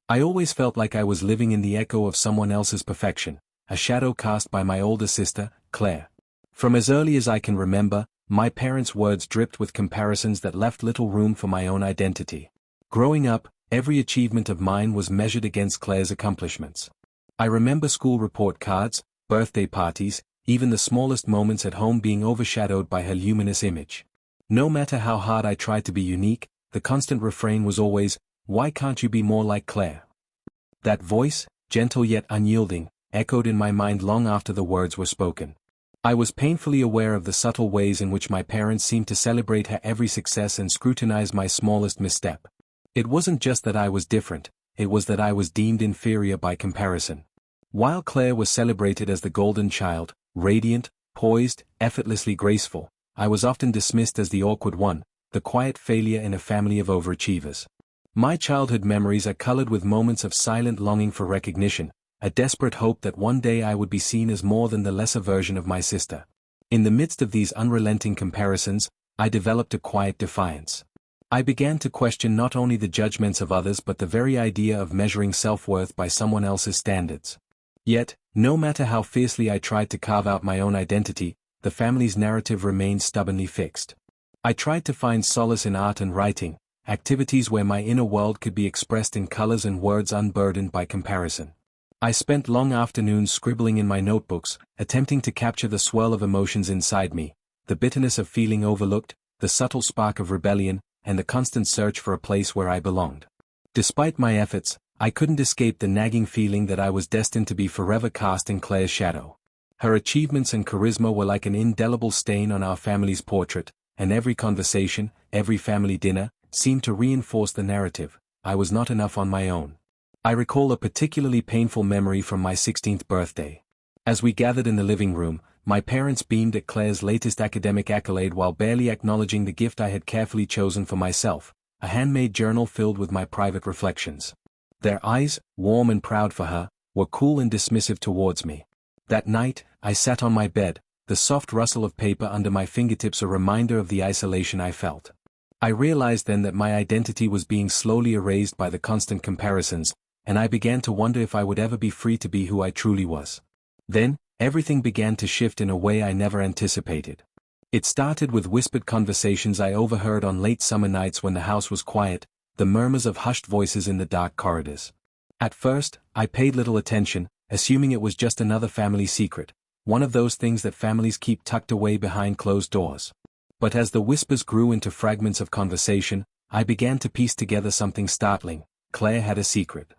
I always felt like I was living in the echo of someone else's perfection, a shadow cast by my older sister, Claire. From as early as I can remember, my parents' words dripped with comparisons that left little room for my own identity. Growing up, every achievement of mine was measured against Claire's accomplishments. I remember school report cards, birthday parties, even the smallest moments at home being overshadowed by her luminous image. No matter how hard I tried to be unique, the constant refrain was always, "Why can't you be more like Claire?" That voice, gentle yet unyielding, echoed in my mind long after the words were spoken. I was painfully aware of the subtle ways in which my parents seemed to celebrate her every success and scrutinize my smallest misstep. It wasn't just that I was different, it was that I was deemed inferior by comparison. While Claire was celebrated as the golden child, radiant, poised, effortlessly graceful, I was often dismissed as the awkward one, the quiet failure in a family of overachievers. My childhood memories are colored with moments of silent longing for recognition, a desperate hope that one day I would be seen as more than the lesser version of my sister. In the midst of these unrelenting comparisons, I developed a quiet defiance. I began to question not only the judgments of others but the very idea of measuring self-worth by someone else's standards. Yet, no matter how fiercely I tried to carve out my own identity, the family's narrative remained stubbornly fixed. I tried to find solace in art and writing, activities where my inner world could be expressed in colors and words unburdened by comparison. I spent long afternoons scribbling in my notebooks, attempting to capture the swirl of emotions inside me, the bitterness of feeling overlooked, the subtle spark of rebellion, and the constant search for a place where I belonged. Despite my efforts, I couldn't escape the nagging feeling that I was destined to be forever cast in Claire's shadow. Her achievements and charisma were like an indelible stain on our family's portrait, and every conversation, every family dinner, seemed to reinforce the narrative, I was not enough on my own. I recall a particularly painful memory from my 16th birthday. As we gathered in the living room, my parents beamed at Claire's latest academic accolade while barely acknowledging the gift I had carefully chosen for myself, a handmade journal filled with my private reflections. Their eyes, warm and proud for her, were cool and dismissive towards me. That night, I sat on my bed, the soft rustle of paper under my fingertips a reminder of the isolation I felt. I realized then that my identity was being slowly erased by the constant comparisons, and I began to wonder if I would ever be free to be who I truly was. Then, everything began to shift in a way I never anticipated. It started with whispered conversations I overheard on late summer nights when the house was quiet, the murmurs of hushed voices in the dark corridors. At first, I paid little attention, assuming it was just another family secret, one of those things that families keep tucked away behind closed doors. But as the whispers grew into fragments of conversation, I began to piece together something startling. Claire had a secret.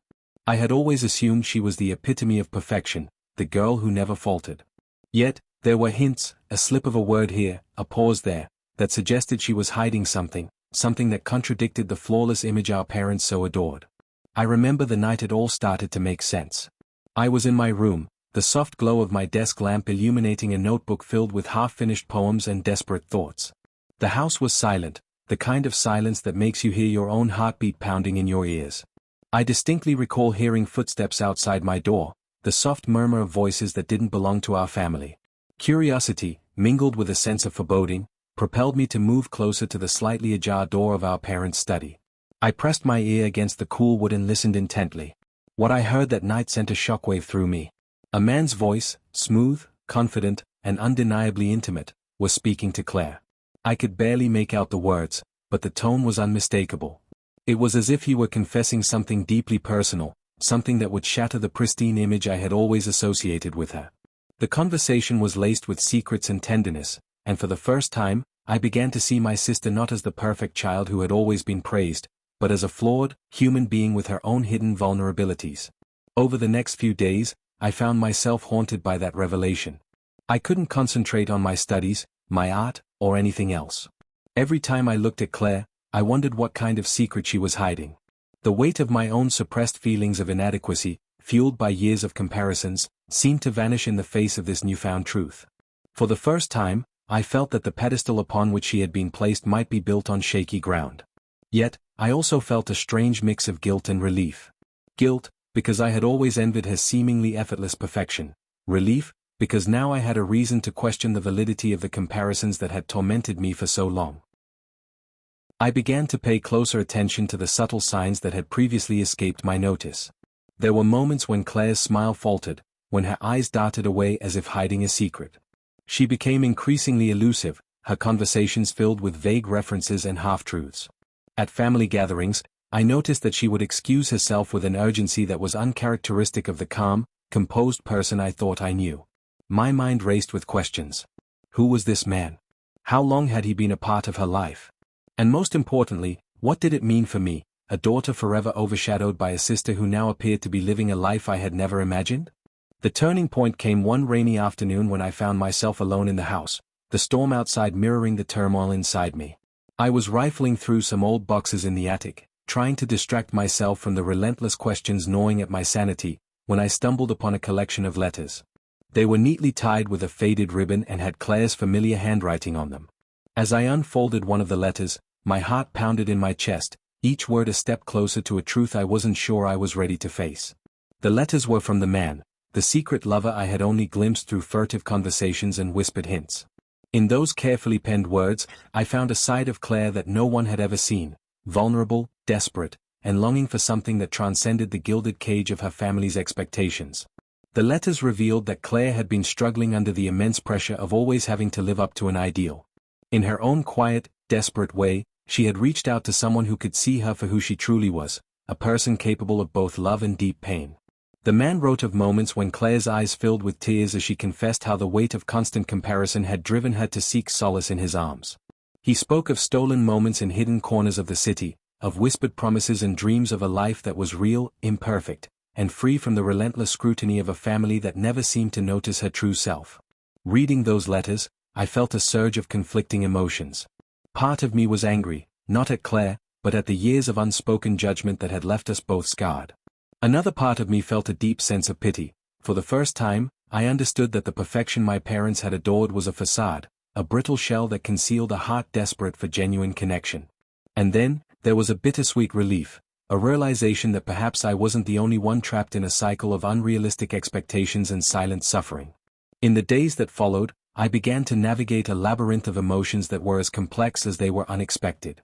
I had always assumed she was the epitome of perfection, the girl who never faltered. Yet, there were hints, a slip of a word here, a pause there, that suggested she was hiding something that contradicted the flawless image our parents so adored. I remember the night it all started to make sense. I was in my room, the soft glow of my desk lamp illuminating a notebook filled with half-finished poems and desperate thoughts. The house was silent, the kind of silence that makes you hear your own heartbeat pounding in your ears. I distinctly recall hearing footsteps outside my door, the soft murmur of voices that didn't belong to our family. Curiosity, mingled with a sense of foreboding, propelled me to move closer to the slightly ajar door of our parents' study. I pressed my ear against the cool wood and listened intently. What I heard that night sent a shockwave through me. A man's voice, smooth, confident, and undeniably intimate, was speaking to Claire. I could barely make out the words, but the tone was unmistakable. It was as if he were confessing something deeply personal, something that would shatter the pristine image I had always associated with her. The conversation was laced with secrets and tenderness, and for the first time, I began to see my sister not as the perfect child who had always been praised, but as a flawed, human being with her own hidden vulnerabilities. Over the next few days, I found myself haunted by that revelation. I couldn't concentrate on my studies, my art, or anything else. Every time I looked at Claire, I wondered what kind of secret she was hiding. The weight of my own suppressed feelings of inadequacy, fueled by years of comparisons, seemed to vanish in the face of this newfound truth. For the first time, I felt that the pedestal upon which she had been placed might be built on shaky ground. Yet, I also felt a strange mix of guilt and relief. Guilt, because I had always envied her seemingly effortless perfection. Relief, because now I had a reason to question the validity of the comparisons that had tormented me for so long. I began to pay closer attention to the subtle signs that had previously escaped my notice. There were moments when Claire's smile faltered, when her eyes darted away as if hiding a secret. She became increasingly elusive, her conversations filled with vague references and half-truths. At family gatherings, I noticed that she would excuse herself with an urgency that was uncharacteristic of the calm, composed person I thought I knew. My mind raced with questions. Who was this man? How long had he been a part of her life? And most importantly, what did it mean for me, a daughter forever overshadowed by a sister who now appeared to be living a life I had never imagined? The turning point came one rainy afternoon when I found myself alone in the house, the storm outside mirroring the turmoil inside me. I was rifling through some old boxes in the attic, trying to distract myself from the relentless questions gnawing at my sanity, when I stumbled upon a collection of letters. They were neatly tied with a faded ribbon and had Claire's familiar handwriting on them. As I unfolded one of the letters, my heart pounded in my chest, each word a step closer to a truth I wasn't sure I was ready to face. The letters were from the man, the secret lover I had only glimpsed through furtive conversations and whispered hints. In those carefully penned words, I found a side of Claire that no one had ever seen, vulnerable, desperate, and longing for something that transcended the gilded cage of her family's expectations. The letters revealed that Claire had been struggling under the immense pressure of always having to live up to an ideal. In her own quiet, desperate way, she had reached out to someone who could see her for who she truly was, a person capable of both love and deep pain. The man wrote of moments when Claire's eyes filled with tears as she confessed how the weight of constant comparison had driven her to seek solace in his arms. He spoke of stolen moments in hidden corners of the city, of whispered promises and dreams of a life that was real, imperfect, and free from the relentless scrutiny of a family that never seemed to notice her true self. Reading those letters, I felt a surge of conflicting emotions. Part of me was angry, not at Claire, but at the years of unspoken judgment that had left us both scarred. Another part of me felt a deep sense of pity. For the first time, I understood that the perfection my parents had adored was a facade, a brittle shell that concealed a heart desperate for genuine connection. And then, there was a bittersweet relief, a realization that perhaps I wasn't the only one trapped in a cycle of unrealistic expectations and silent suffering. In the days that followed, I began to navigate a labyrinth of emotions that were as complex as they were unexpected.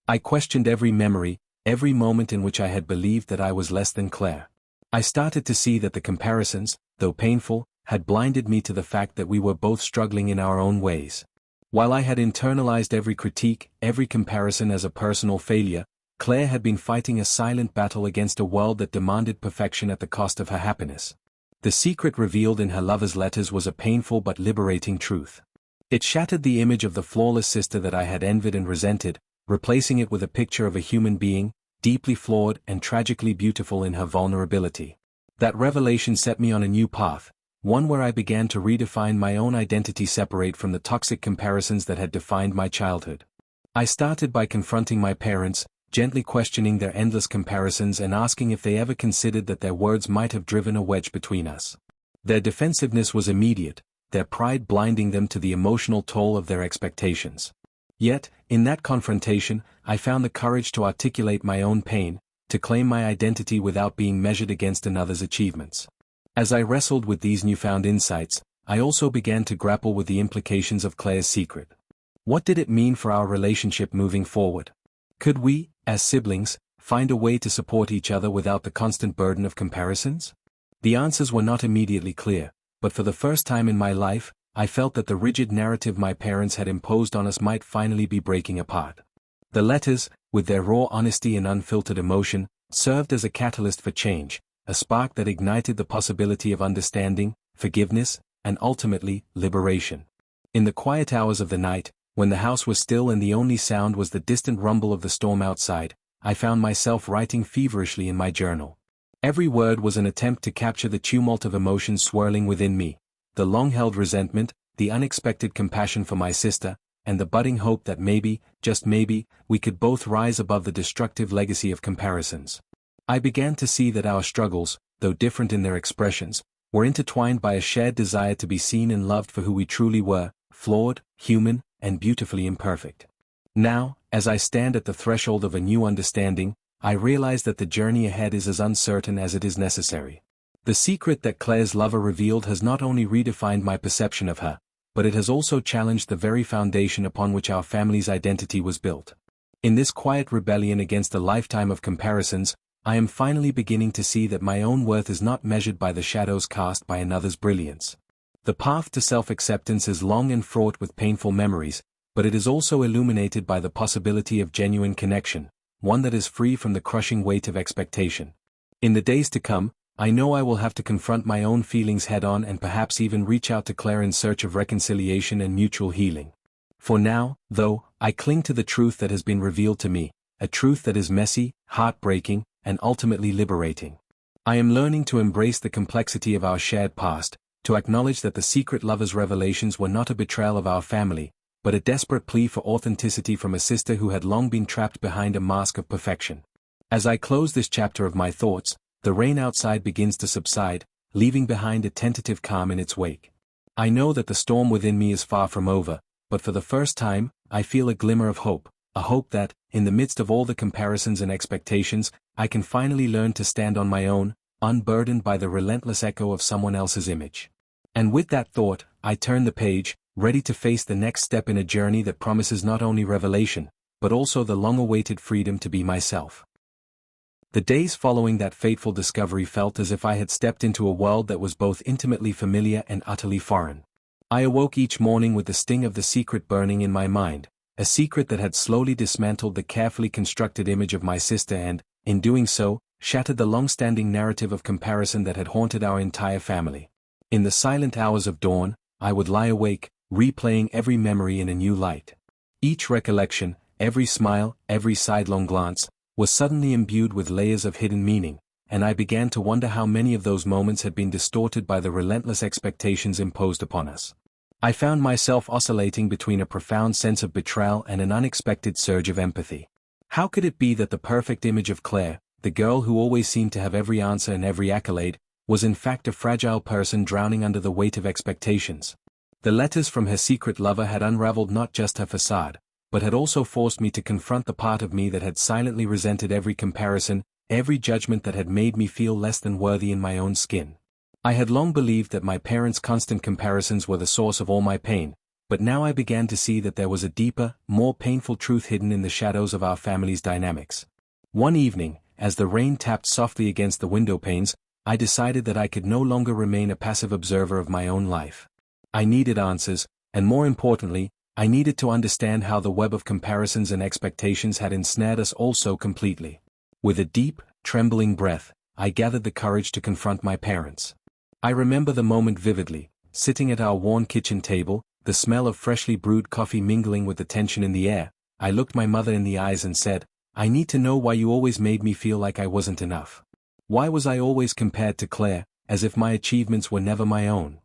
I questioned every memory, every moment in which I had believed that I was less than Claire. I started to see that the comparisons, though painful, had blinded me to the fact that we were both struggling in our own ways. While I had internalized every critique, every comparison as a personal failure, Claire had been fighting a silent battle against a world that demanded perfection at the cost of her happiness. The secret revealed in her lover's letters was a painful but liberating truth. It shattered the image of the flawless sister that I had envied and resented, replacing it with a picture of a human being, deeply flawed and tragically beautiful in her vulnerability. That revelation set me on a new path, one where I began to redefine my own identity separate from the toxic comparisons that had defined my childhood. I started by confronting my parents, gently questioning their endless comparisons and asking if they ever considered that their words might have driven a wedge between us. Their defensiveness was immediate, their pride blinding them to the emotional toll of their expectations. Yet, in that confrontation, I found the courage to articulate my own pain, to claim my identity without being measured against another's achievements. As I wrestled with these newfound insights, I also began to grapple with the implications of Claire's secret. What did it mean for our relationship moving forward? Could we, as siblings, find a way to support each other without the constant burden of comparisons? The answers were not immediately clear, but for the first time in my life, I felt that the rigid narrative my parents had imposed on us might finally be breaking apart. The letters, with their raw honesty and unfiltered emotion, served as a catalyst for change, a spark that ignited the possibility of understanding, forgiveness, and ultimately, liberation. In the quiet hours of the night, when the house was still and the only sound was the distant rumble of the storm outside, I found myself writing feverishly in my journal. Every word was an attempt to capture the tumult of emotions swirling within me, the long-held resentment, the unexpected compassion for my sister, and the budding hope that maybe, just maybe, we could both rise above the destructive legacy of comparisons. I began to see that our struggles, though different in their expressions, were intertwined by a shared desire to be seen and loved for who we truly were, flawed, human, and beautifully imperfect. Now, as I stand at the threshold of a new understanding, I realize that the journey ahead is as uncertain as it is necessary. The secret that Claire's lover revealed has not only redefined my perception of her, but it has also challenged the very foundation upon which our family's identity was built. In this quiet rebellion against a lifetime of comparisons, I am finally beginning to see that my own worth is not measured by the shadows cast by another's brilliance. The path to self-acceptance is long and fraught with painful memories, but it is also illuminated by the possibility of genuine connection, one that is free from the crushing weight of expectation. In the days to come, I know I will have to confront my own feelings head-on and perhaps even reach out to Claire in search of reconciliation and mutual healing. For now, though, I cling to the truth that has been revealed to me, a truth that is messy, heartbreaking, and ultimately liberating. I am learning to embrace the complexity of our shared past, to acknowledge that the secret lover's revelations were not a betrayal of our family, but a desperate plea for authenticity from a sister who had long been trapped behind a mask of perfection. As I close this chapter of my thoughts, the rain outside begins to subside, leaving behind a tentative calm in its wake. I know that the storm within me is far from over, but for the first time, I feel a glimmer of hope, a hope that, in the midst of all the comparisons and expectations, I can finally learn to stand on my own, unburdened by the relentless echo of someone else's image. And with that thought, I turn the page, ready to face the next step in a journey that promises not only revelation, but also the long-awaited freedom to be myself. The days following that fateful discovery felt as if I had stepped into a world that was both intimately familiar and utterly foreign. I awoke each morning with the sting of the secret burning in my mind, a secret that had slowly dismantled the carefully constructed image of my sister and, in doing so, shattered the long-standing narrative of comparison that had haunted our entire family. In the silent hours of dawn, I would lie awake, replaying every memory in a new light. Each recollection, every smile, every sidelong glance, was suddenly imbued with layers of hidden meaning, and I began to wonder how many of those moments had been distorted by the relentless expectations imposed upon us. I found myself oscillating between a profound sense of betrayal and an unexpected surge of empathy. How could it be that the perfect image of Claire, the girl who always seemed to have every answer and every accolade, was in fact a fragile person drowning under the weight of expectations? The letters from her secret lover had unraveled not just her facade, but had also forced me to confront the part of me that had silently resented every comparison, every judgment that had made me feel less than worthy in my own skin. I had long believed that my parents' constant comparisons were the source of all my pain, but now I began to see that there was a deeper, more painful truth hidden in the shadows of our family's dynamics. One evening, as the rain tapped softly against the window panes, I decided that I could no longer remain a passive observer of my own life. I needed answers, and more importantly, I needed to understand how the web of comparisons and expectations had ensnared us all so completely. With a deep, trembling breath, I gathered the courage to confront my parents. I remember the moment vividly, sitting at our worn kitchen table, the smell of freshly brewed coffee mingling with the tension in the air. I looked my mother in the eyes and said, "I need to know why you always made me feel like I wasn't enough. Why was I always compared to Claire, as if my achievements were never my own?"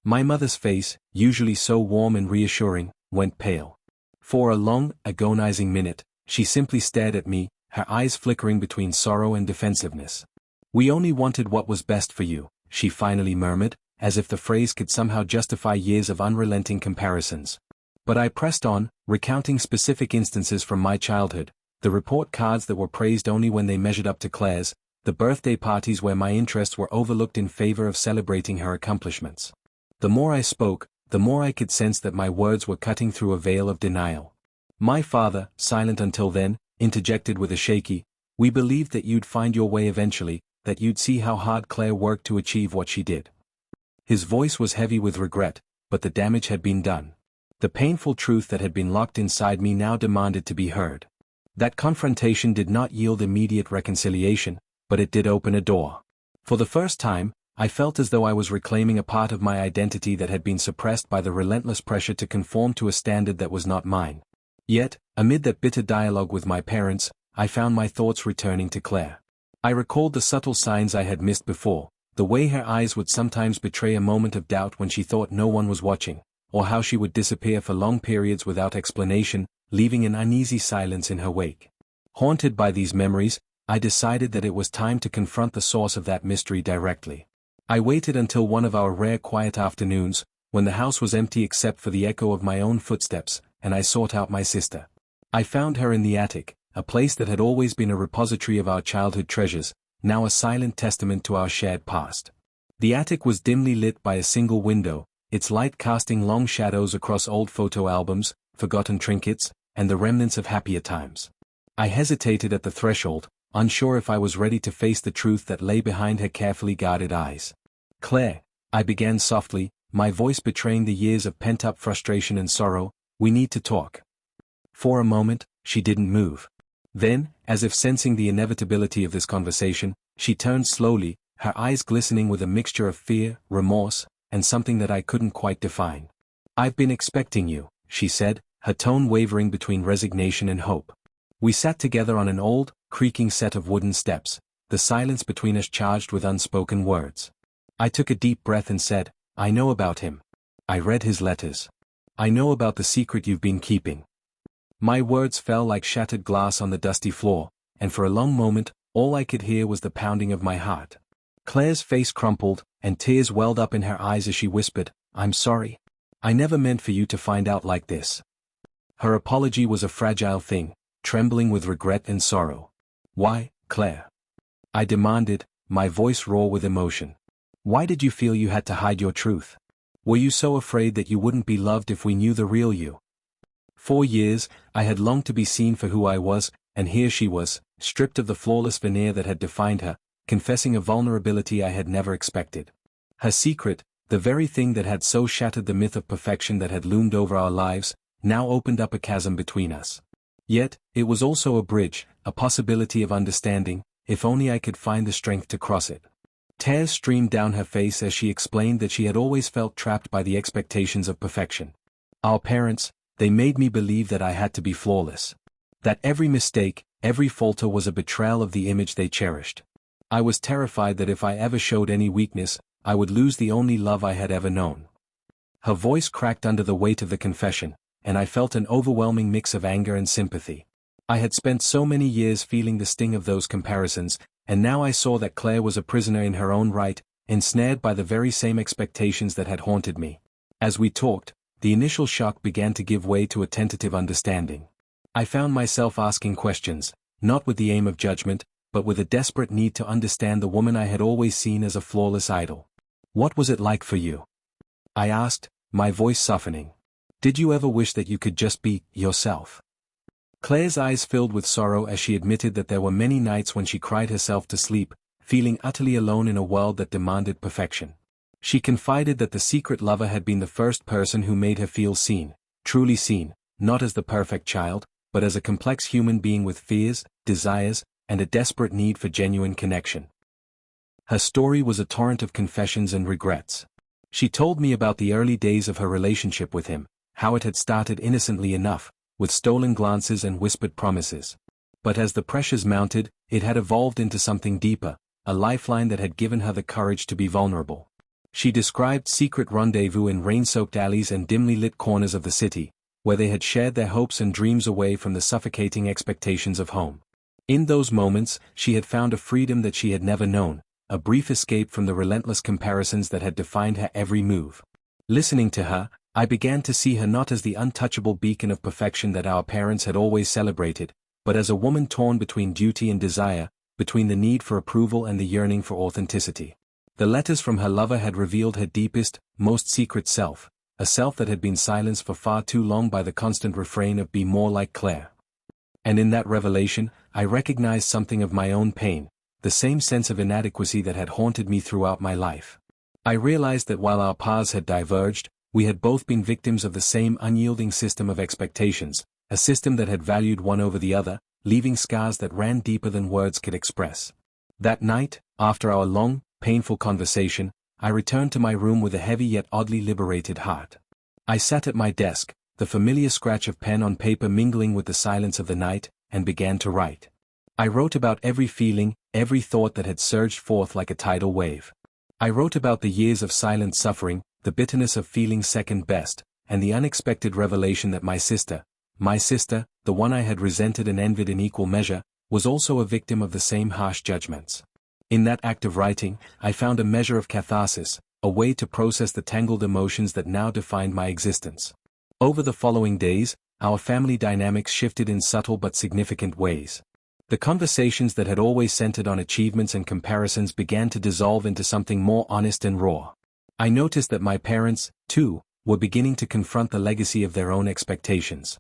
My mother's face, usually so warm and reassuring, went pale. For a long, agonizing minute, she simply stared at me, her eyes flickering between sorrow and defensiveness. "We only wanted what was best for you," she finally murmured, as if the phrase could somehow justify years of unrelenting comparisons. But I pressed on, recounting specific instances from my childhood, the report cards that were praised only when they measured up to Claire's, the birthday parties where my interests were overlooked in favor of celebrating her accomplishments. The more I spoke, the more I could sense that my words were cutting through a veil of denial. My father, silent until then, interjected with a shaky, "We believed that you'd find your way eventually, that you'd see how hard Claire worked to achieve what she did." His voice was heavy with regret, but the damage had been done. The painful truth that had been locked inside me now demanded to be heard. That confrontation did not yield immediate reconciliation, but it did open a door. For the first time, I felt as though I was reclaiming a part of my identity that had been suppressed by the relentless pressure to conform to a standard that was not mine. Yet, amid that bitter dialogue with my parents, I found my thoughts returning to Claire. I recalled the subtle signs I had missed before, the way her eyes would sometimes betray a moment of doubt when she thought no one was watching, or how she would disappear for long periods without explanation, leaving an uneasy silence in her wake. Haunted by these memories, I decided that it was time to confront the source of that mystery directly. I waited until one of our rare quiet afternoons, when the house was empty except for the echo of my own footsteps, and I sought out my sister. I found her in the attic, a place that had always been a repository of our childhood treasures, now a silent testament to our shared past. The attic was dimly lit by a single window, its light casting long shadows across old photo albums, forgotten trinkets, and the remnants of happier times. I hesitated at the threshold, unsure if I was ready to face the truth that lay behind her carefully guarded eyes. "Claire," I began softly, my voice betraying the years of pent-up frustration and sorrow, "we need to talk." For a moment, she didn't move. Then, as if sensing the inevitability of this conversation, she turned slowly, her eyes glistening with a mixture of fear, remorse, and something that I couldn't quite define. "I've been expecting you," she said, her tone wavering between resignation and hope. We sat together on an old, creaking set of wooden steps, the silence between us charged with unspoken words. I took a deep breath and said, "I know about him. I read his letters. I know about the secret you've been keeping." My words fell like shattered glass on the dusty floor, and for a long moment, all I could hear was the pounding of my heart. Claire's face crumpled, and tears welled up in her eyes as she whispered, "I'm sorry. I never meant for you to find out like this." Her apology was a fragile thing, trembling with regret and sorrow. "Why, Claire?" I demanded, my voice raw with emotion. "Why did you feel you had to hide your truth? Were you so afraid that you wouldn't be loved if we knew the real you?" For years, I had longed to be seen for who I was, and here she was, stripped of the flawless veneer that had defined her, confessing a vulnerability I had never expected. Her secret, the very thing that had so shattered the myth of perfection that had loomed over our lives, now opened up a chasm between us. Yet, it was also a bridge, a possibility of understanding, if only I could find the strength to cross it. Tears streamed down her face as she explained that she had always felt trapped by the expectations of perfection. Our parents, they made me believe that I had to be flawless. That every mistake, every falter was a betrayal of the image they cherished. I was terrified that if I ever showed any weakness, I would lose the only love I had ever known. Her voice cracked under the weight of the confession, and I felt an overwhelming mix of anger and sympathy. I had spent so many years feeling the sting of those comparisons, and now I saw that Claire was a prisoner in her own right, ensnared by the very same expectations that had haunted me. As we talked, the initial shock began to give way to a tentative understanding. I found myself asking questions, not with the aim of judgment, but with a desperate need to understand the woman I had always seen as a flawless idol. "What was it like for you?" I asked, my voice softening. "Did you ever wish that you could just be yourself?" Claire's eyes filled with sorrow as she admitted that there were many nights when she cried herself to sleep, feeling utterly alone in a world that demanded perfection. She confided that the secret lover had been the first person who made her feel seen, truly seen, not as the perfect child, but as a complex human being with fears, desires, and a desperate need for genuine connection. Her story was a torrent of confessions and regrets. She told me about the early days of her relationship with him, how it had started innocently enough, with stolen glances and whispered promises. But as the pressures mounted, it had evolved into something deeper, a lifeline that had given her the courage to be vulnerable. She described secret rendezvous in rain-soaked alleys and dimly lit corners of the city, where they had shared their hopes and dreams away from the suffocating expectations of home. In those moments, she had found a freedom that she had never known, a brief escape from the relentless comparisons that had defined her every move. Listening to her, I began to see her not as the untouchable beacon of perfection that our parents had always celebrated, but as a woman torn between duty and desire, between the need for approval and the yearning for authenticity. The letters from her lover had revealed her deepest, most secret self, a self that had been silenced for far too long by the constant refrain of "be more like Claire." And in that revelation, I recognized something of my own pain, the same sense of inadequacy that had haunted me throughout my life. I realized that while our paths had diverged, we had both been victims of the same unyielding system of expectations, a system that had valued one over the other, leaving scars that ran deeper than words could express. That night, after our long, painful conversation, I returned to my room with a heavy yet oddly liberated heart. I sat at my desk, the familiar scratch of pen on paper mingling with the silence of the night, and began to write. I wrote about every feeling, every thought that had surged forth like a tidal wave. I wrote about the years of silent suffering, the bitterness of feeling second best, and the unexpected revelation that my sister, the one I had resented and envied in equal measure, was also a victim of the same harsh judgments. In that act of writing, I found a measure of catharsis, a way to process the tangled emotions that now defined my existence. Over the following days, our family dynamics shifted in subtle but significant ways. The conversations that had always centered on achievements and comparisons began to dissolve into something more honest and raw. I noticed that my parents, too, were beginning to confront the legacy of their own expectations.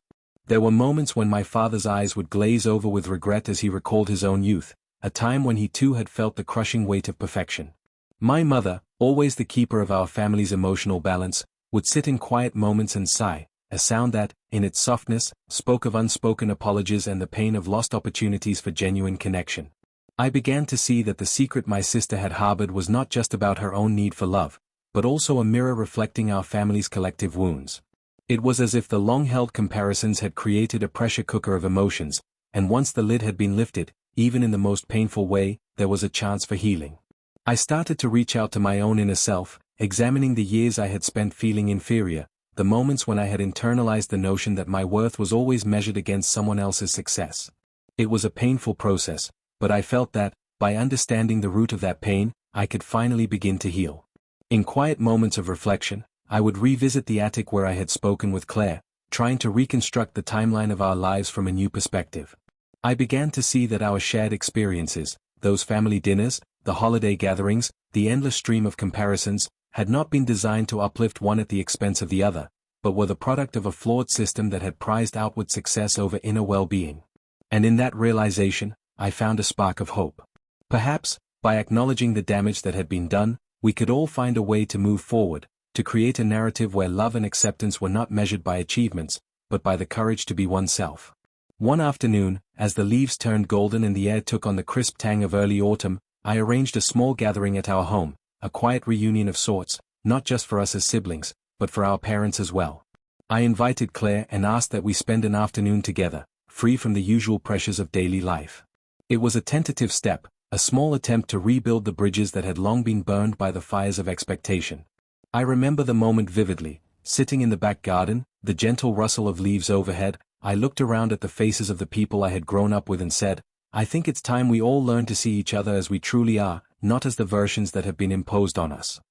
There were moments when my father's eyes would glaze over with regret as he recalled his own youth, a time when he too had felt the crushing weight of perfection. My mother, always the keeper of our family's emotional balance, would sit in quiet moments and sigh, a sound that, in its softness, spoke of unspoken apologies and the pain of lost opportunities for genuine connection. I began to see that the secret my sister had harbored was not just about her own need for love, but also a mirror reflecting our family's collective wounds. It was as if the long-held comparisons had created a pressure cooker of emotions, and once the lid had been lifted, even in the most painful way, there was a chance for healing. I started to reach out to my own inner self, examining the years I had spent feeling inferior, the moments when I had internalized the notion that my worth was always measured against someone else's success. It was a painful process, but I felt that, by understanding the root of that pain, I could finally begin to heal. In quiet moments of reflection, I would revisit the attic where I had spoken with Claire, trying to reconstruct the timeline of our lives from a new perspective. I began to see that our shared experiences, those family dinners, the holiday gatherings, the endless stream of comparisons, had not been designed to uplift one at the expense of the other, but were the product of a flawed system that had prized outward success over inner well-being. And in that realization, I found a spark of hope. Perhaps, by acknowledging the damage that had been done, we could all find a way to move forward, to create a narrative where love and acceptance were not measured by achievements, but by the courage to be oneself. One afternoon, as the leaves turned golden and the air took on the crisp tang of early autumn, I arranged a small gathering at our home, a quiet reunion of sorts, not just for us as siblings, but for our parents as well. I invited Claire and asked that we spend an afternoon together, free from the usual pressures of daily life. It was a tentative step, a small attempt to rebuild the bridges that had long been burned by the fires of expectation. I remember the moment vividly. Sitting in the back garden, the gentle rustle of leaves overhead, I looked around at the faces of the people I had grown up with and said, I think it's time we all learn to see each other as we truly are, not as the versions that have been imposed on us.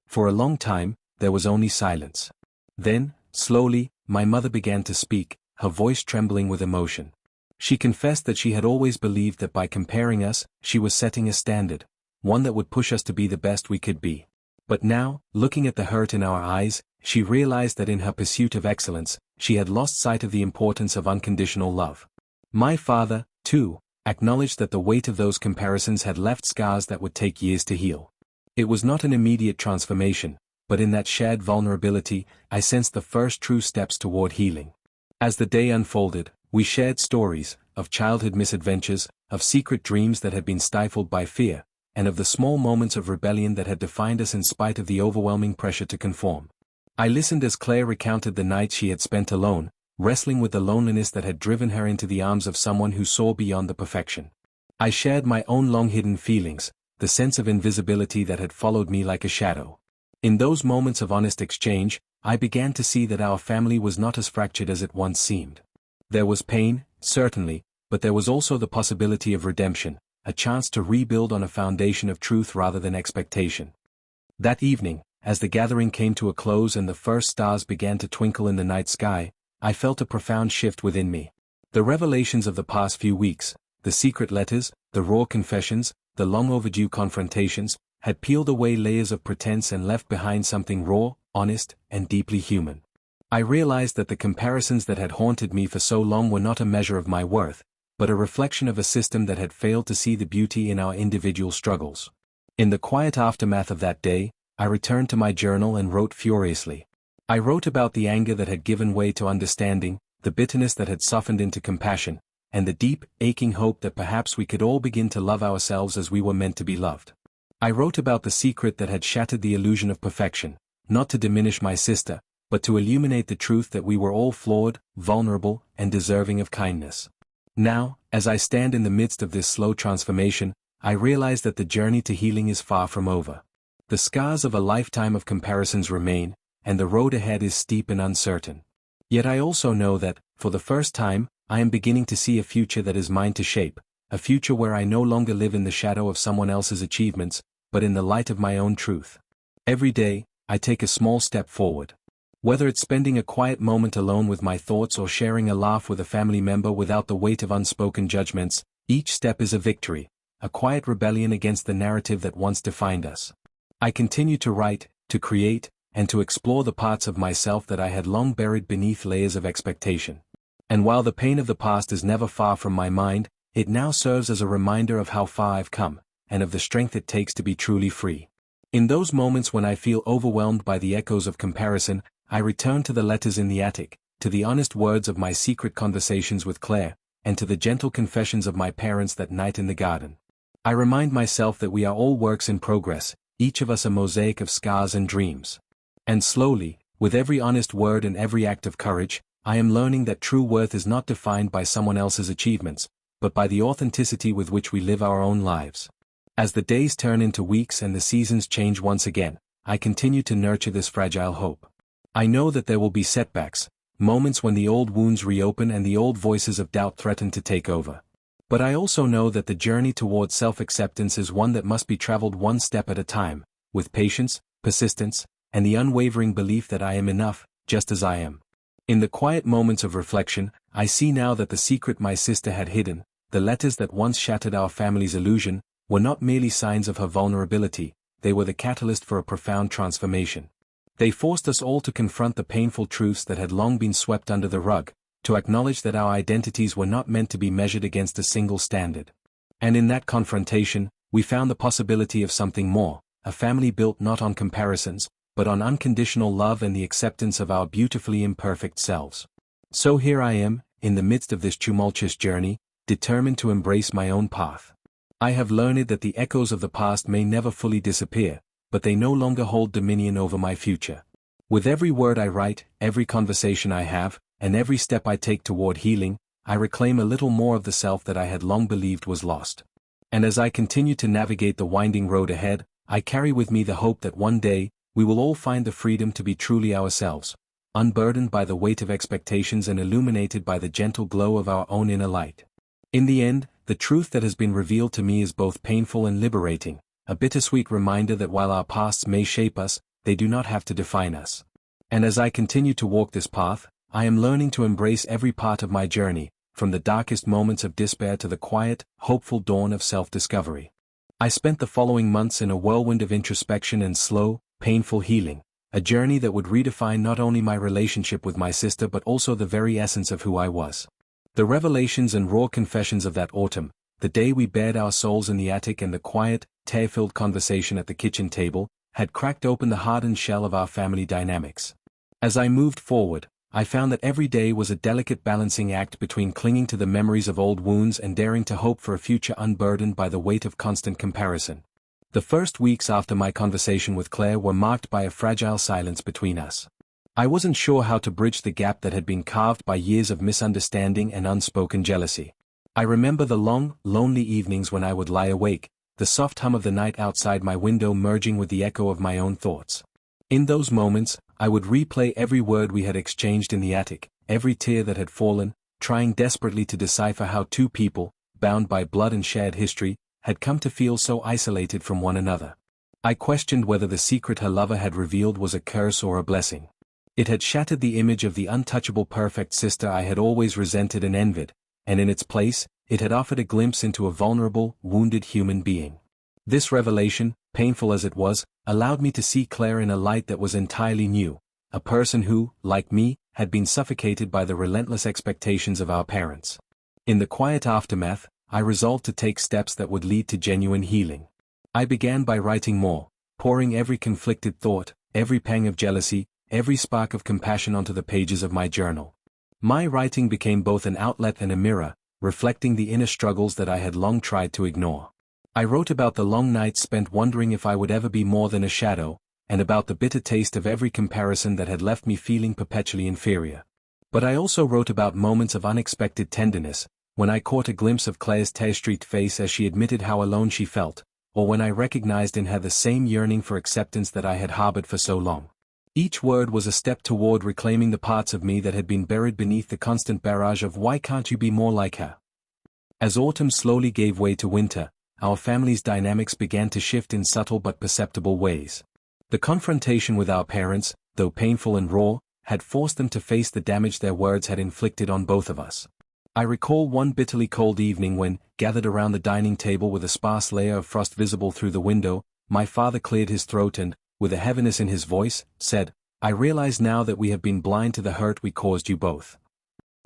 For a long time, there was only silence. Then, slowly, my mother began to speak, her voice trembling with emotion. She confessed that she had always believed that by comparing us, she was setting a standard, one that would push us to be the best we could be. But now, looking at the hurt in our eyes, she realized that in her pursuit of excellence, she had lost sight of the importance of unconditional love. My father, too, acknowledged that the weight of those comparisons had left scars that would take years to heal. It was not an immediate transformation, but in that shared vulnerability, I sensed the first true steps toward healing. As the day unfolded, we shared stories, of childhood misadventures, of secret dreams that had been stifled by fear, and of the small moments of rebellion that had defined us in spite of the overwhelming pressure to conform. I listened as Claire recounted the nights she had spent alone, wrestling with the loneliness that had driven her into the arms of someone who saw beyond the perfection. I shared my own long-hidden feelings, the sense of invisibility that had followed me like a shadow. In those moments of honest exchange, I began to see that our family was not as fractured as it once seemed. There was pain, certainly, but there was also the possibility of redemption, a chance to rebuild on a foundation of truth rather than expectation. That evening, as the gathering came to a close and the first stars began to twinkle in the night sky, I felt a profound shift within me. The revelations of the past few weeks, the secret letters, the raw confessions, the long-overdue confrontations, had peeled away layers of pretense and left behind something raw, honest, and deeply human. I realized that the comparisons that had haunted me for so long were not a measure of my worth, but a reflection of a system that had failed to see the beauty in our individual struggles. In the quiet aftermath of that day, I returned to my journal and wrote furiously. I wrote about the anger that had given way to understanding, the bitterness that had softened into compassion, and the deep, aching hope that perhaps we could all begin to love ourselves as we were meant to be loved. I wrote about the secret that had shattered the illusion of perfection, not to diminish my sister, but to illuminate the truth that we were all flawed, vulnerable, and deserving of kindness. Now, as I stand in the midst of this slow transformation, I realize that the journey to healing is far from over. The scars of a lifetime of comparisons remain, and the road ahead is steep and uncertain. Yet I also know that, for the first time, I am beginning to see a future that is mine to shape, a future where I no longer live in the shadow of someone else's achievements, but in the light of my own truth. Every day, I take a small step forward. Whether it's spending a quiet moment alone with my thoughts or sharing a laugh with a family member without the weight of unspoken judgments, each step is a victory, a quiet rebellion against the narrative that once defined us. I continue to write, to create, and to explore the parts of myself that I had long buried beneath layers of expectation. And while the pain of the past is never far from my mind, it now serves as a reminder of how far I've come, and of the strength it takes to be truly free. In those moments when I feel overwhelmed by the echoes of comparison, I return to the letters in the attic, to the honest words of my secret conversations with Claire, and to the gentle confessions of my parents that night in the garden. I remind myself that we are all works in progress, each of us a mosaic of scars and dreams. And slowly, with every honest word and every act of courage, I am learning that true worth is not defined by someone else's achievements, but by the authenticity with which we live our own lives. As the days turn into weeks and the seasons change once again, I continue to nurture this fragile hope. I know that there will be setbacks, moments when the old wounds reopen and the old voices of doubt threaten to take over. But I also know that the journey toward self-acceptance is one that must be traveled one step at a time, with patience, persistence, and the unwavering belief that I am enough, just as I am. In the quiet moments of reflection, I see now that the secret my sister had hidden, the letters that once shattered our family's illusion, were not merely signs of her vulnerability, they were the catalyst for a profound transformation. They forced us all to confront the painful truths that had long been swept under the rug, to acknowledge that our identities were not meant to be measured against a single standard. And in that confrontation, we found the possibility of something more, a family built not on comparisons, but on unconditional love and the acceptance of our beautifully imperfect selves. So here I am, in the midst of this tumultuous journey, determined to embrace my own path. I have learned that the echoes of the past may never fully disappear, but they no longer hold dominion over my future. With every word I write, every conversation I have, and every step I take toward healing, I reclaim a little more of the self that I had long believed was lost. And as I continue to navigate the winding road ahead, I carry with me the hope that one day, we will all find the freedom to be truly ourselves, unburdened by the weight of expectations and illuminated by the gentle glow of our own inner light. In the end, the truth that has been revealed to me is both painful and liberating, a bittersweet reminder that while our pasts may shape us, they do not have to define us. And as I continue to walk this path, I am learning to embrace every part of my journey, from the darkest moments of despair to the quiet, hopeful dawn of self-discovery. I spent the following months in a whirlwind of introspection and slow, painful healing, a journey that would redefine not only my relationship with my sister but also the very essence of who I was. The revelations and raw confessions of that autumn, the day we bared our souls in the attic and the quiet, tear-filled conversation at the kitchen table, had cracked open the hardened shell of our family dynamics. As I moved forward, I found that every day was a delicate balancing act between clinging to the memories of old wounds and daring to hope for a future unburdened by the weight of constant comparison. The first weeks after my conversation with Claire were marked by a fragile silence between us. I wasn't sure how to bridge the gap that had been carved by years of misunderstanding and unspoken jealousy. I remember the long, lonely evenings when I would lie awake, the soft hum of the night outside my window merging with the echo of my own thoughts. In those moments, I would replay every word we had exchanged in the attic, every tear that had fallen, trying desperately to decipher how two people, bound by blood and shared history, had come to feel so isolated from one another. I questioned whether the secret her lover had revealed was a curse or a blessing. It had shattered the image of the untouchable perfect sister I had always resented and envied, and in its place, it had offered a glimpse into a vulnerable, wounded human being. This revelation, painful as it was, allowed me to see Claire in a light that was entirely new, a person who, like me, had been suffocated by the relentless expectations of our parents. In the quiet aftermath, I resolved to take steps that would lead to genuine healing. I began by writing more, pouring every conflicted thought, every pang of jealousy, every spark of compassion onto the pages of my journal. My writing became both an outlet and a mirror, reflecting the inner struggles that I had long tried to ignore. I wrote about the long nights spent wondering if I would ever be more than a shadow, and about the bitter taste of every comparison that had left me feeling perpetually inferior. But I also wrote about moments of unexpected tenderness, when I caught a glimpse of Claire's tear-streaked face as she admitted how alone she felt, or when I recognized in her the same yearning for acceptance that I had harbored for so long. Each word was a step toward reclaiming the parts of me that had been buried beneath the constant barrage of "why can't you be more like her?" As autumn slowly gave way to winter, our family's dynamics began to shift in subtle but perceptible ways. The confrontation with our parents, though painful and raw, had forced them to face the damage their words had inflicted on both of us. I recall one bitterly cold evening when, gathered around the dining table with a sparse layer of frost visible through the window, my father cleared his throat and, with a heaviness in his voice, said, "I realize now that we have been blind to the hurt we caused you both.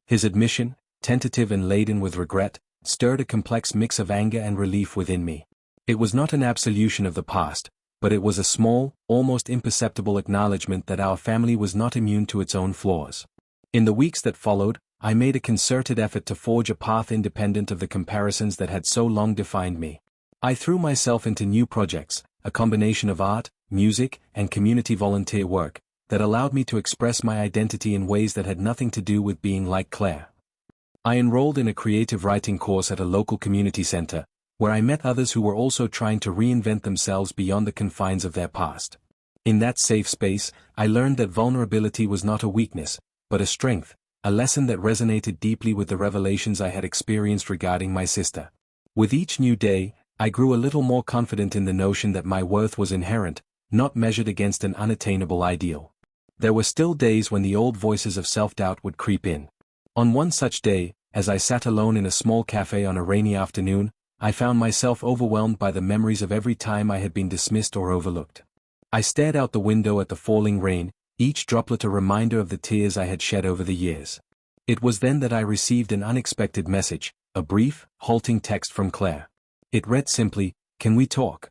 His admission, tentative and laden with regret, stirred a complex mix of anger and relief within me. It was not an absolution of the past, but it was a small, almost imperceptible acknowledgement that our family was not immune to its own flaws. In the weeks that followed, I made a concerted effort to forge a path independent of the comparisons that had so long defined me. I threw myself into new projects, a combination of art, music, and community volunteer work, that allowed me to express my identity in ways that had nothing to do with being like Claire. I enrolled in a creative writing course at a local community center, where I met others who were also trying to reinvent themselves beyond the confines of their past. In that safe space, I learned that vulnerability was not a weakness, but a strength, a lesson that resonated deeply with the revelations I had experienced regarding my sister. With each new day, I grew a little more confident in the notion that my worth was inherent, not measured against an unattainable ideal. There were still days when the old voices of self-doubt would creep in. On one such day, as I sat alone in a small cafe on a rainy afternoon, I found myself overwhelmed by the memories of every time I had been dismissed or overlooked. I stared out the window at the falling rain, each droplet a reminder of the tears I had shed over the years. It was then that I received an unexpected message, a brief, halting text from Claire. It read simply, "Can we talk?"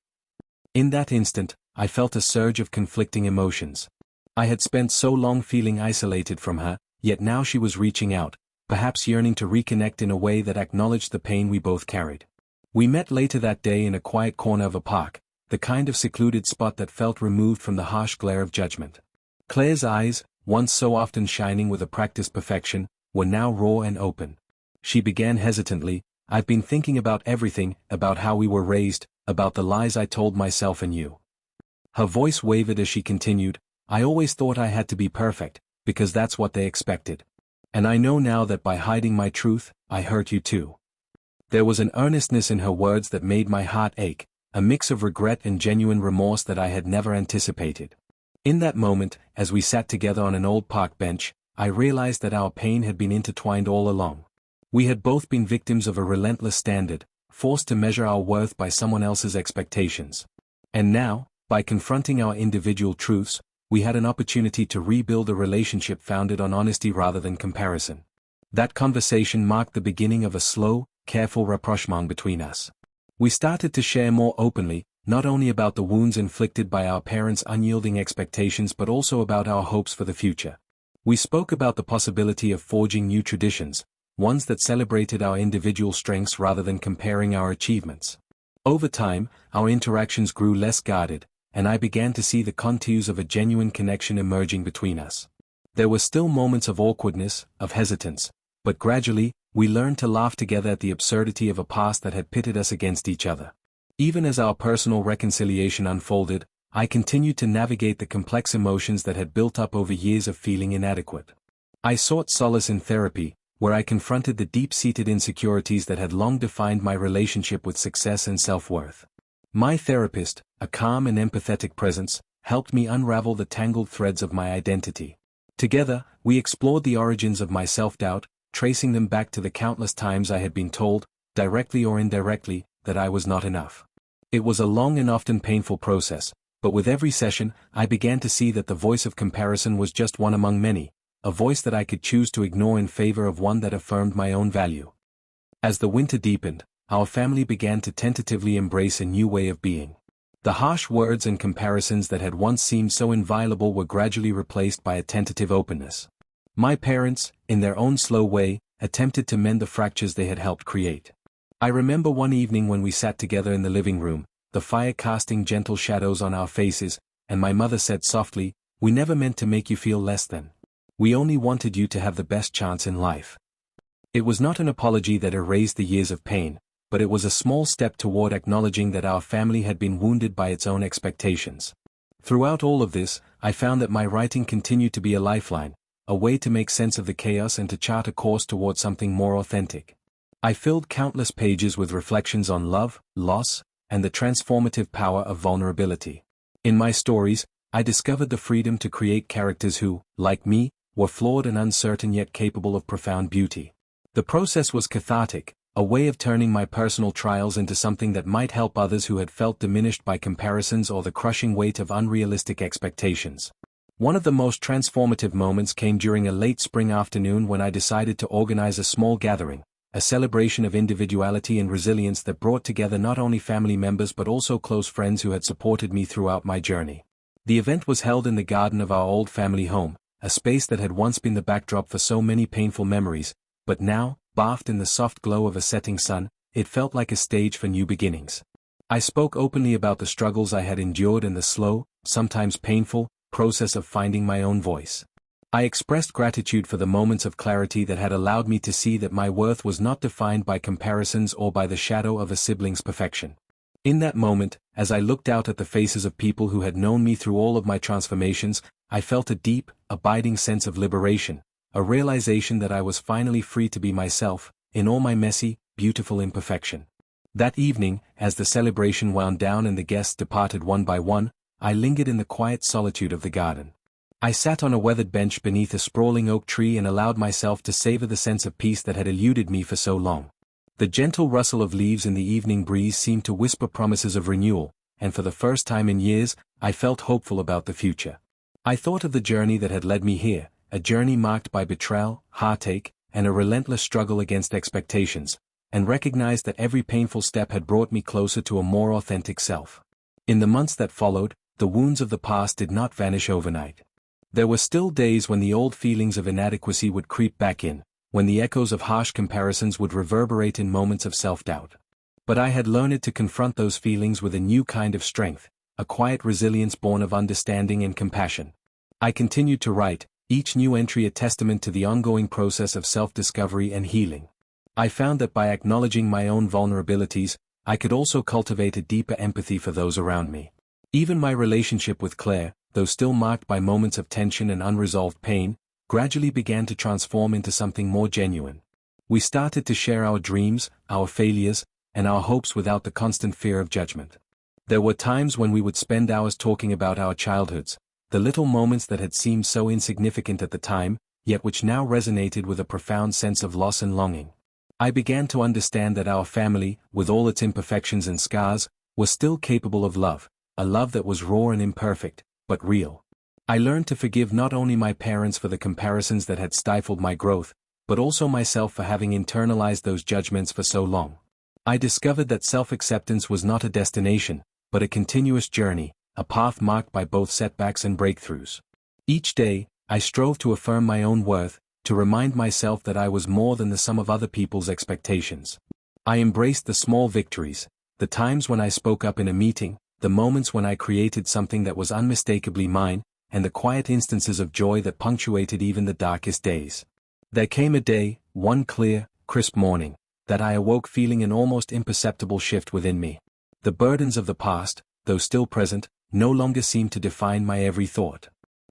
In that instant, I felt a surge of conflicting emotions. I had spent so long feeling isolated from her, yet now she was reaching out, perhaps yearning to reconnect in a way that acknowledged the pain we both carried. We met later that day in a quiet corner of a park, the kind of secluded spot that felt removed from the harsh glare of judgment. Claire's eyes, once so often shining with a practiced perfection, were now raw and open. She began hesitantly, "I've been thinking about everything, about how we were raised, about the lies I told myself and you." Her voice wavered as she continued, "I always thought I had to be perfect, because that's what they expected. And I know now that by hiding my truth, I hurt you too." There was an earnestness in her words that made my heart ache, a mix of regret and genuine remorse that I had never anticipated. In that moment, as we sat together on an old park bench, I realized that our pain had been intertwined all along. We had both been victims of a relentless standard, forced to measure our worth by someone else's expectations. And now, by confronting our individual truths, we had an opportunity to rebuild a relationship founded on honesty rather than comparison. That conversation marked the beginning of a slow, careful rapprochement between us. We started to share more openly, not only about the wounds inflicted by our parents' unyielding expectations but also about our hopes for the future. We spoke about the possibility of forging new traditions, ones that celebrated our individual strengths rather than comparing our achievements. Over time, our interactions grew less guarded, and I began to see the contours of a genuine connection emerging between us. There were still moments of awkwardness, of hesitance, but gradually, we learned to laugh together at the absurdity of a past that had pitted us against each other. Even as our personal reconciliation unfolded, I continued to navigate the complex emotions that had built up over years of feeling inadequate. I sought solace in therapy, where I confronted the deep-seated insecurities that had long defined my relationship with success and self-worth. My therapist, a calm and empathetic presence, helped me unravel the tangled threads of my identity. Together, we explored the origins of my self-doubt, tracing them back to the countless times I had been told, directly or indirectly, that I was not enough. It was a long and often painful process, but with every session, I began to see that the voice of comparison was just one among many, a voice that I could choose to ignore in favor of one that affirmed my own value. As the winter deepened, our family began to tentatively embrace a new way of being. The harsh words and comparisons that had once seemed so inviolable were gradually replaced by a tentative openness. My parents, in their own slow way, attempted to mend the fractures they had helped create. I remember one evening when we sat together in the living room, the fire casting gentle shadows on our faces, and my mother said softly, "We never meant to make you feel less than. We only wanted you to have the best chance in life." It was not an apology that erased the years of pain, but it was a small step toward acknowledging that our family had been wounded by its own expectations. Throughout all of this, I found that my writing continued to be a lifeline, a way to make sense of the chaos and to chart a course toward something more authentic. I filled countless pages with reflections on love, loss, and the transformative power of vulnerability. In my stories, I discovered the freedom to create characters who, like me, were flawed and uncertain yet capable of profound beauty. The process was cathartic, a way of turning my personal trials into something that might help others who had felt diminished by comparisons or the crushing weight of unrealistic expectations. One of the most transformative moments came during a late spring afternoon when I decided to organize a small gathering, a celebration of individuality and resilience that brought together not only family members but also close friends who had supported me throughout my journey. The event was held in the garden of our old family home, a space that had once been the backdrop for so many painful memories, but now, bathed in the soft glow of a setting sun, it felt like a stage for new beginnings. I spoke openly about the struggles I had endured and the slow, sometimes painful, process of finding my own voice. I expressed gratitude for the moments of clarity that had allowed me to see that my worth was not defined by comparisons or by the shadow of a sibling's perfection. In that moment, as I looked out at the faces of people who had known me through all of my transformations, I felt a deep, abiding sense of liberation, a realization that I was finally free to be myself, in all my messy, beautiful imperfection. That evening, as the celebration wound down and the guests departed one by one, I lingered in the quiet solitude of the garden. I sat on a weathered bench beneath a sprawling oak tree and allowed myself to savor the sense of peace that had eluded me for so long. The gentle rustle of leaves in the evening breeze seemed to whisper promises of renewal, and for the first time in years, I felt hopeful about the future. I thought of the journey that had led me here, a journey marked by betrayal, heartache, and a relentless struggle against expectations, and recognized that every painful step had brought me closer to a more authentic self. In the months that followed, the wounds of the past did not vanish overnight. There were still days when the old feelings of inadequacy would creep back in, when the echoes of harsh comparisons would reverberate in moments of self-doubt. But I had learned to confront those feelings with a new kind of strength, a quiet resilience born of understanding and compassion. I continued to write, each new entry a testament to the ongoing process of self-discovery and healing. I found that by acknowledging my own vulnerabilities, I could also cultivate a deeper empathy for those around me. Even my relationship with Claire, though still marked by moments of tension and unresolved pain, gradually began to transform into something more genuine. We started to share our dreams, our failures, and our hopes without the constant fear of judgment. There were times when we would spend hours talking about our childhoods, the little moments that had seemed so insignificant at the time, yet which now resonated with a profound sense of loss and longing. I began to understand that our family, with all its imperfections and scars, was still capable of love, a love that was raw and imperfect, but real. I learned to forgive not only my parents for the comparisons that had stifled my growth, but also myself for having internalized those judgments for so long. I discovered that self-acceptance was not a destination, but a continuous journey, a path marked by both setbacks and breakthroughs. Each day, I strove to affirm my own worth, to remind myself that I was more than the sum of other people's expectations. I embraced the small victories, the times when I spoke up in a meeting, the moments when I created something that was unmistakably mine, and the quiet instances of joy that punctuated even the darkest days. There came a day, one clear, crisp morning, that I awoke feeling an almost imperceptible shift within me. The burdens of the past, though still present, no longer seemed to define my every thought.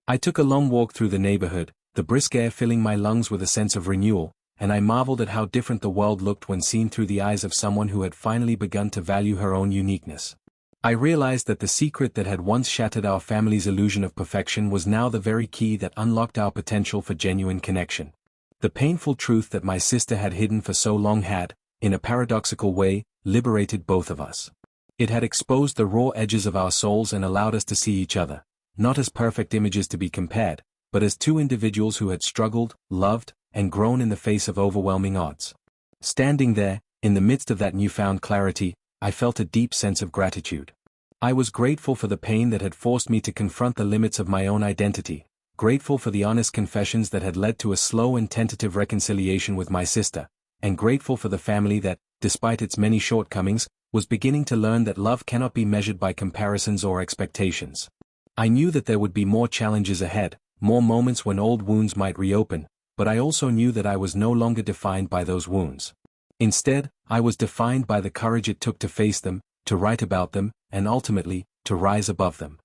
I took a long walk through the neighborhood, the brisk air filling my lungs with a sense of renewal, and I marveled at how different the world looked when seen through the eyes of someone who had finally begun to value her own uniqueness. I realized that the secret that had once shattered our family's illusion of perfection was now the very key that unlocked our potential for genuine connection. The painful truth that my sister had hidden for so long had, in a paradoxical way, liberated both of us. It had exposed the raw edges of our souls and allowed us to see each other, not as perfect images to be compared, but as two individuals who had struggled, loved, and grown in the face of overwhelming odds. Standing there, in the midst of that newfound clarity, I felt a deep sense of gratitude. I was grateful for the pain that had forced me to confront the limits of my own identity, grateful for the honest confessions that had led to a slow and tentative reconciliation with my sister, and grateful for the family that, despite its many shortcomings, was beginning to learn that love cannot be measured by comparisons or expectations. I knew that there would be more challenges ahead, more moments when old wounds might reopen, but I also knew that I was no longer defined by those wounds. Instead, I was defined by the courage it took to face them, to write about them, and ultimately, to rise above them.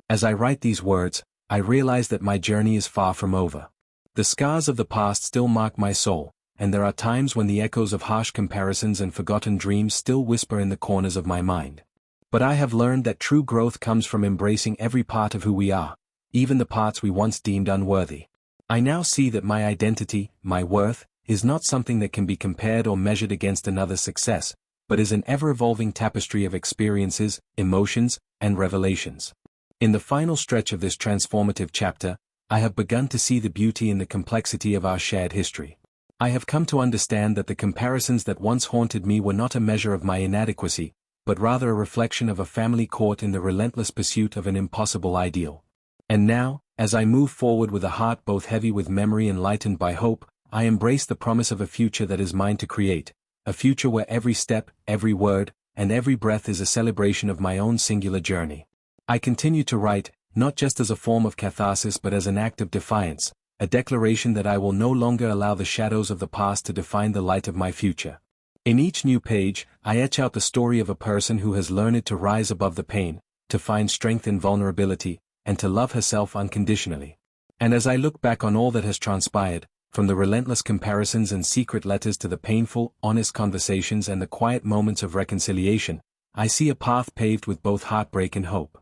As I write these words, I realize that my journey is far from over. The scars of the past still mark my soul, and there are times when the echoes of harsh comparisons and forgotten dreams still whisper in the corners of my mind. But I have learned that true growth comes from embracing every part of who we are, even the parts we once deemed unworthy. I now see that my identity, my worth, is not something that can be compared or measured against another's success, but is an ever-evolving tapestry of experiences, emotions, and revelations. In the final stretch of this transformative chapter, I have begun to see the beauty in the complexity of our shared history. I have come to understand that the comparisons that once haunted me were not a measure of my inadequacy, but rather a reflection of a family caught in the relentless pursuit of an impossible ideal. And now, as I move forward with a heart both heavy with memory and lightened by hope, I embrace the promise of a future that is mine to create, a future where every step, every word, and every breath is a celebration of my own singular journey. I continue to write, not just as a form of catharsis but as an act of defiance, a declaration that I will no longer allow the shadows of the past to define the light of my future. In each new page, I etch out the story of a person who has learned to rise above the pain, to find strength in vulnerability, and to love herself unconditionally. And as I look back on all that has transpired, from the relentless comparisons and secret letters to the painful, honest conversations and the quiet moments of reconciliation, I see a path paved with both heartbreak and hope.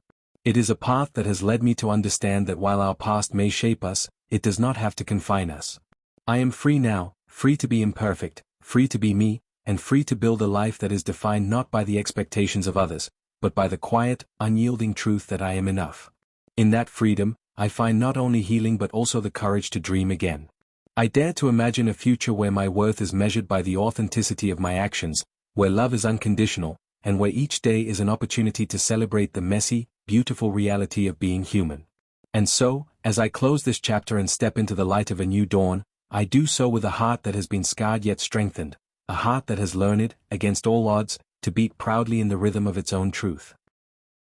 It is a path that has led me to understand that while our past may shape us, it does not have to confine us. I am free now, free to be imperfect, free to be me, and free to build a life that is defined not by the expectations of others, but by the quiet, unyielding truth that I am enough. In that freedom, I find not only healing but also the courage to dream again. I dare to imagine a future where my worth is measured by the authenticity of my actions, where love is unconditional, and where each day is an opportunity to celebrate the messy, beautiful reality of being human. And so, as I close this chapter and step into the light of a new dawn, I do so with a heart that has been scarred yet strengthened, a heart that has learned, against all odds, to beat proudly in the rhythm of its own truth.